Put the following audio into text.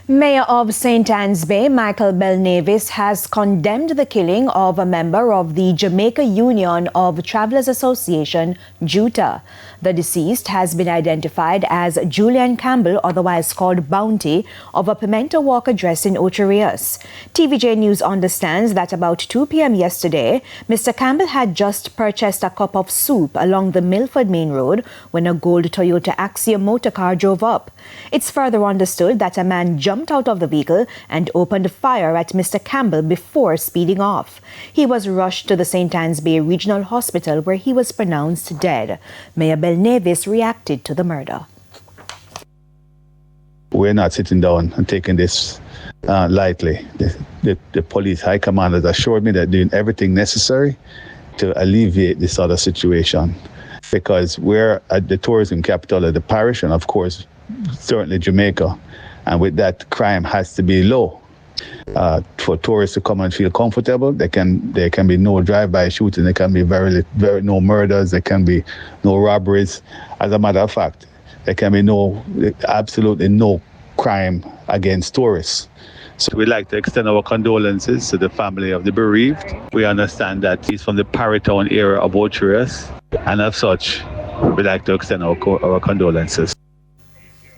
Mayor of St. Anne's Bay, Michael Belnavis, has condemned the killing of a member of the Jamaica Union of Travelers Association, JUTA. The deceased has been identified as Julian Campbell, otherwise called Bounty, of a Pimento Walk address in Ocho Rios. TVJ News understands that about 2 p.m. yesterday, Mr. Campbell had just purchased a cup of soup along the Milford Main Road when a gold Toyota Axia motorcar drove up. It's further understood that a man jumped out of the vehicle and opened fire at Mr. Campbell before speeding off. He was rushed to the St. Anne's Bay Regional Hospital where he was pronounced dead. Mayor Belnavis reacted to the murder. We're not sitting down and taking this lightly. The police high command has assured me that doing everything necessary to alleviate this other situation, because we're at the tourism capital of the parish and, of course, certainly Jamaica. And with that, crime has to be low. For tourists to come and feel comfortable, there can be no drive-by shooting, there can be very no murders, there can be no robberies. As a matter of fact, there can be absolutely no crime against tourists. So we'd like to extend our condolences to the family of the bereaved. We understand that he's from the Parrytown area of Ocho Rios, and as such, we'd like to extend our condolences.